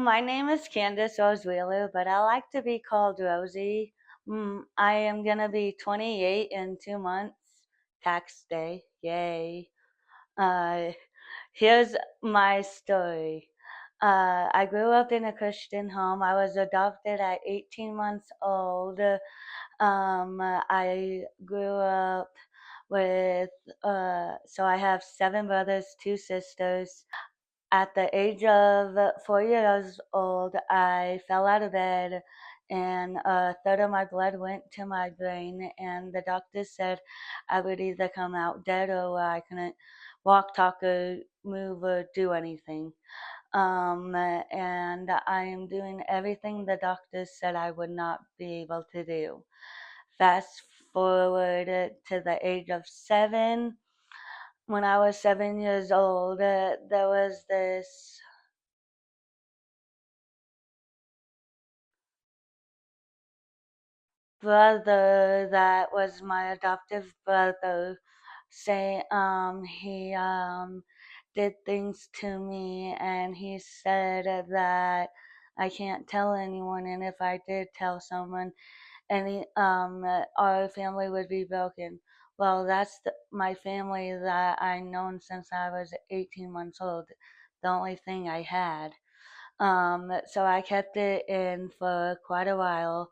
My name is Candace Rosie Wheeler, but I like to be called Rosie. I am gonna be 28 in 2 months. Tax day, yay. Uh, Here's my story. I grew up in a Christian home. I was adopted at 18 months old. I grew up with, so I have 7 brothers, 2 sisters. At the age of 4 years old, I fell out of bed and a third of my blood went to my brain, and the doctor said I would either come out dead or I couldn't walk, talk, or move or do anything. And I am doing everything the doctors said I would not be able to do. Fast forward to the age of 7. When I was 7 years old, there was this brother that was my adoptive brother. Say he did things to me, and he said that I can't tell anyone, and if I did tell someone, any our family would be broken. Well, that's my family that I known since I was 18 months old, the only thing I had. So I kept it in for quite a while.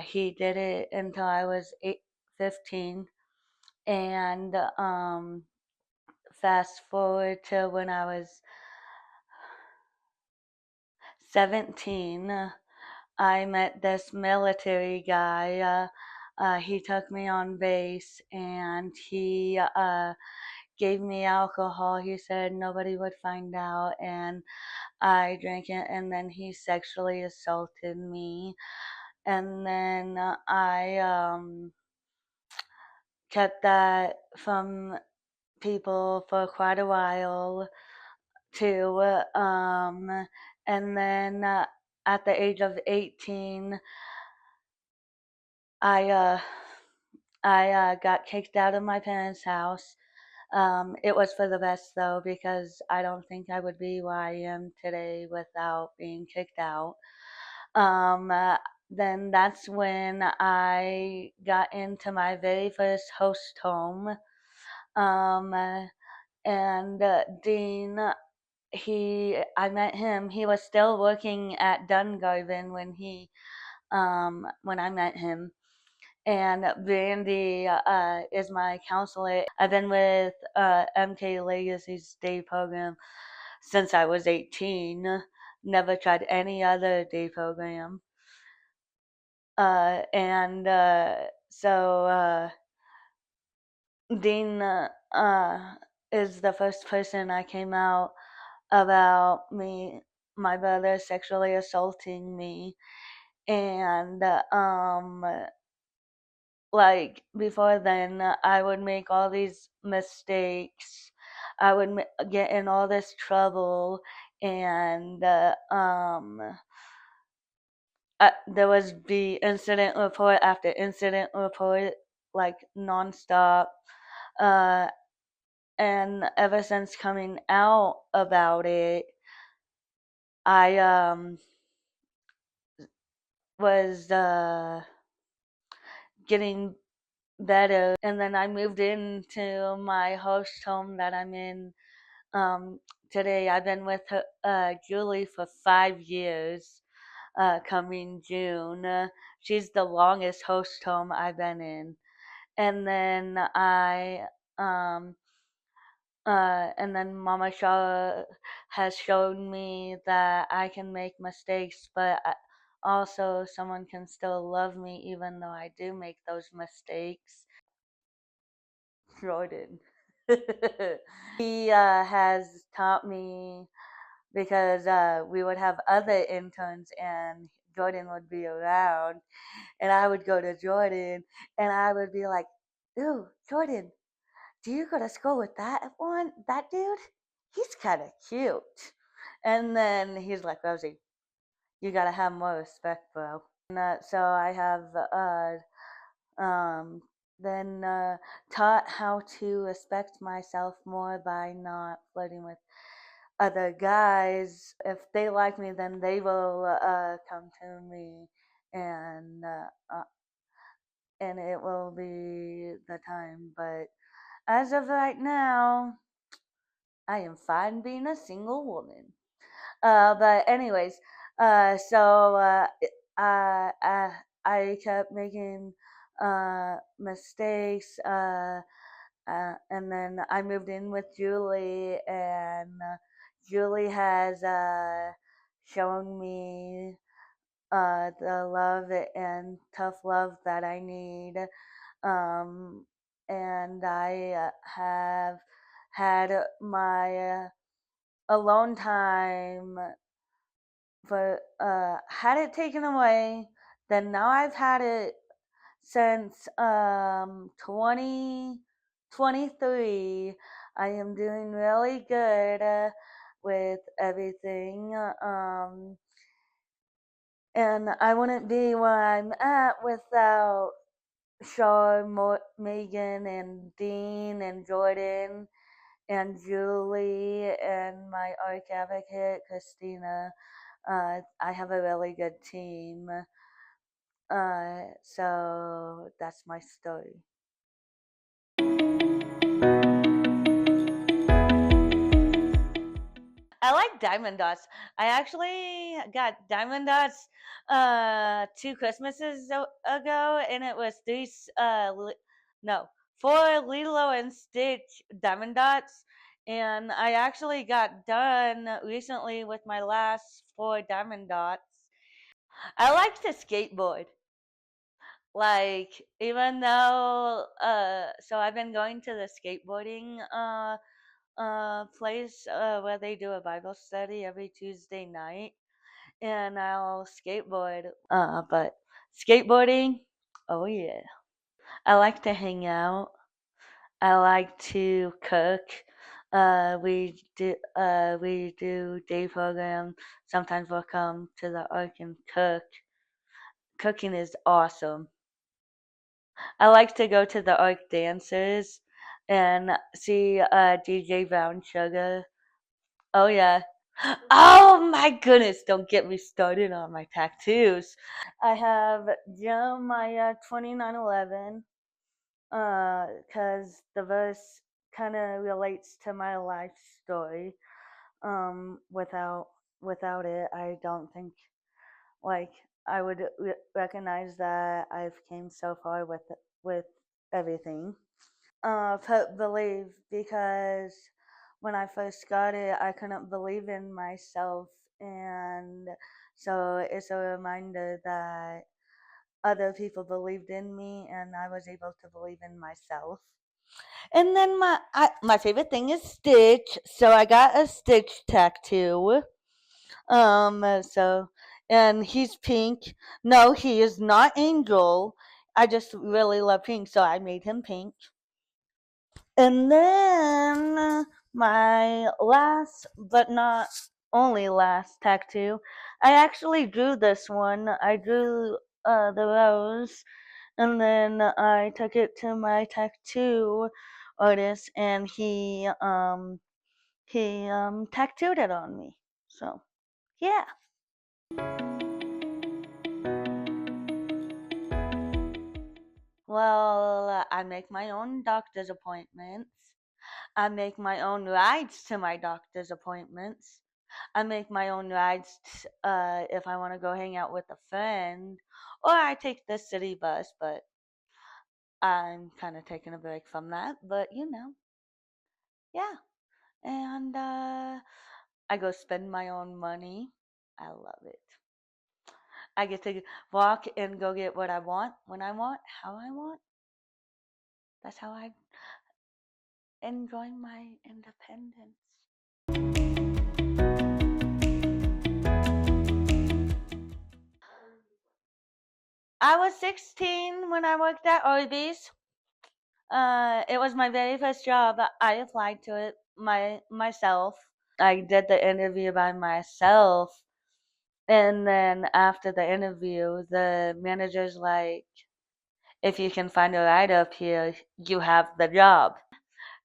He did it until I was 15. And fast forward to when I was 17, I met this military guy. He took me on base and he gave me alcohol. He said nobody would find out, and I drank it, and then he sexually assaulted me. And then I kept that from people for quite a while too. And then at the age of 18, I uh, I got kicked out of my parents' house. It was for the best though, because I don't think I would be where I am today without being kicked out. Um, uh, then that's when I got into my very first host home. Um, uh, and Dean, I met him. He was still working at Dungarvan when I met him. And Brandy is my counselor. I've been with MK Legacy's day program since I was 18. Never tried any other day program. And so Dean is the first person I came out about my brother sexually assaulting me. And like before then, I would make all these mistakes. I would get in all this trouble, and there was be incident report after incident report, like nonstop. Uh, and ever since coming out about it, I was getting better, and then I moved into my host home that I'm in today. I've been with Julie for 5 years. Coming June, she's the longest host home I've been in. And then um, and then Mama Shaw has shown me that I can make mistakes, but also someone can still love me even though I do make those mistakes. Jordan. He has taught me, because we would have other interns and Jordan would be around, and I would go to Jordan and I would be like, "Ooh, Jordan, do you go to school with that dude? He's kind of cute." And then he's like, "Rosie, you gotta have more respect, bro." And so I have um, then taught how to respect myself more by not flirting with other guys, if they like me, then they will come to me, and and it will be the time. But as of right now, I am fine being a single woman. But anyways, so I kept making mistakes, and then I moved in with Julie, and Julie has shown me the love and tough love that I need. Um, and I have had my alone time, but had it taken away. Then now I've had it since 2023. I am doing really good with everything. And I wouldn't be where I'm at without Sean, Megan, and Dean, and Jordan, and Julie, and my arch advocate, Christina. I have a really good team. So that's my story. I like diamond dots. I actually got diamond dots 2 Christmases ago, and it was no, 4 Lilo and Stitch diamond dots. And I actually got done recently with my last 4 diamond dots. I like to skateboard. Like, even though so I've been going to the skateboarding place where they do a Bible study every Tuesday night, and I'll skateboard. But skateboarding, oh yeah. I like to hang out. I like to cook. We do day program. Sometimes we'll come to the ark and cook. Cooking is awesome. I like to go to the Arc Dancers and see DJ Brown Sugar. Oh yeah. Oh my goodness, don't get me started on my tattoos. I have Jeremiah 29:11 cuz the verse kind of relates to my life story. Without it, I don't think like I would recognize that I've came so far with everything. Put believe, because when I first got it, I couldn't believe in myself, and so it's a reminder that other people believed in me, and I was able to believe in myself. And then my favorite thing is Stitch, so I got a Stitch tattoo. So, and he's pink. No, he is not Angel. I just really love pink, so I made him pink. And then my last, but not only last tattoo, I actually drew this one. I drew the rose, and then I took it to my tattoo artist, and he tattooed it on me. So yeah. Well, I make my own doctor's appointments. I make my own rides to my doctor's appointments. I make my own rides if I want to go hang out with a friend, or I take the city bus, but I'm kind of taking a break from that. But yeah. And I go spend my own money. I love it. I get to walk and go get what I want, when I want, how I want. That's how I enjoy my independence. I was 16 when I worked at Arby's. It was my very first job. I applied to it myself. I did the interview by myself, and then after the interview, the manager's like, "If you can find a ride up here, you have the job."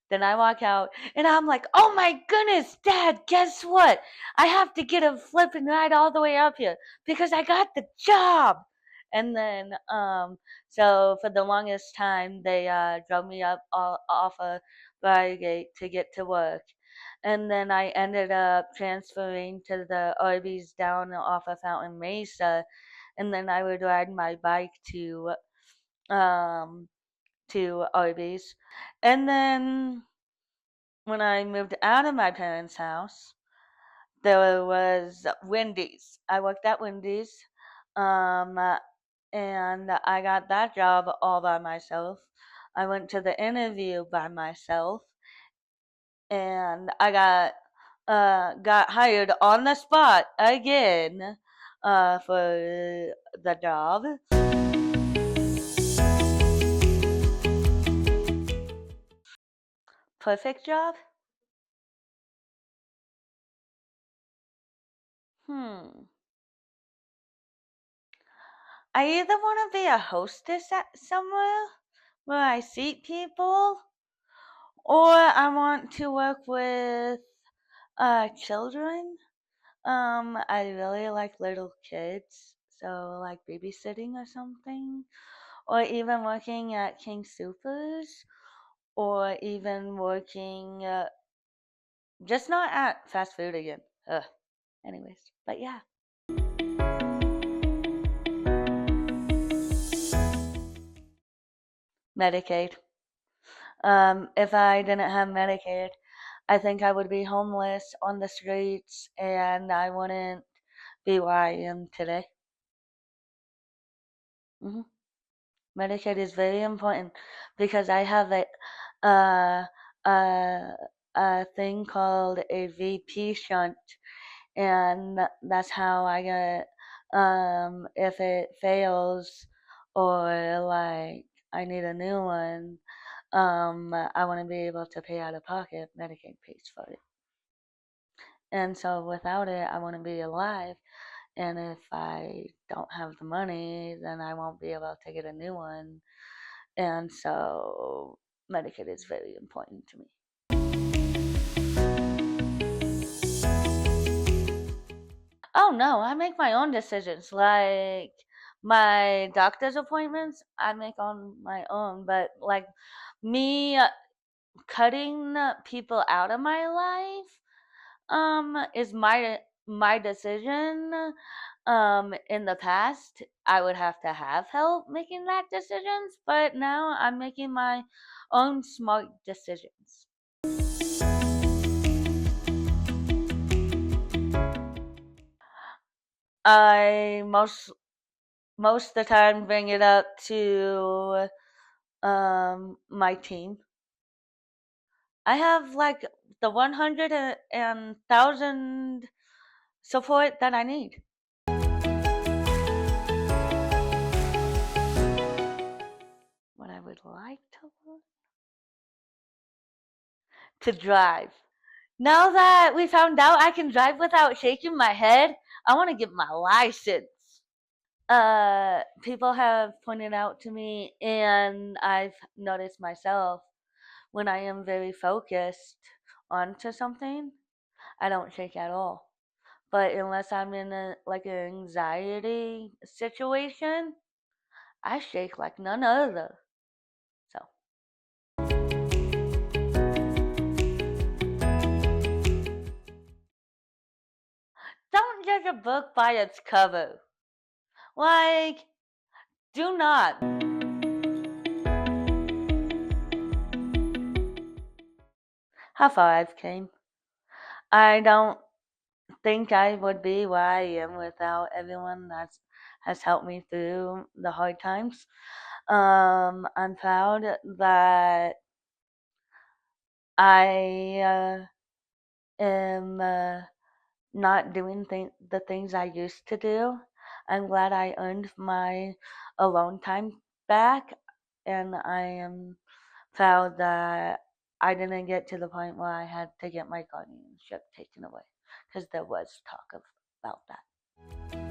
Then I walk out and I'm like, oh my goodness, Dad, guess what? I have to get a flipping ride all the way up here because I got the job. And then, so for the longest time, they drove me up off of Briargate to get to work. And then I ended up transferring to the Arby's down off of Fountain Mesa. And then I would ride my bike um, to Arby's. And then when I moved out of my parents' house, there was Wendy's. I worked at Wendy's, um, and I got that job all by myself. I went to the interview by myself, and I got hired on the spot again for the job. Perfect job? Hmm. I either want to be a hostess at somewhere where I seat people, or I want to work with children. I really like little kids, so like babysitting or something, or even working at King Supers, or even working just not at fast food again. Ugh. Anyways, but yeah. Medicaid. If I didn't have Medicaid, I think I would be homeless on the streets and I wouldn't be where I am today. hmm Medicaid is very important because I have uh, a, a thing called a VP shunt, and that's how I get, if it fails or like I need a new one, I want to be able to pay out of pocket. Medicaid pays for it. And so without it, I want to be alive. And if I don't have the money, then I won't be able to get a new one. And so Medicaid is very important to me. Oh no, I make my own decisions. Like my doctor's appointments, I make on my own. But like me cutting people out of my life, is my decision. In the past, I would have to have help making that decisions, but now I'm making my own smart decisions. I most of the time bring it up to my team. I have like the 100 and 1,000 support that I need. What I would like to learn? To drive. Now that we found out I can drive without shaking my head, I want to get my license. People have pointed out to me, and I've noticed myself when I am very focused onto something, I don't shake at all. But unless I'm in a like an anxiety situation, I shake like none other. So don't judge a book by its cover. Like, do not. How far I've came. I don't think I would be where I am without everyone that has helped me through the hard times. I'm proud that I am not doing the things I used to do. I'm glad I earned my alone time back, and I am proud that I didn't get to the point where I had to get my guardianship taken away because there was talk about that.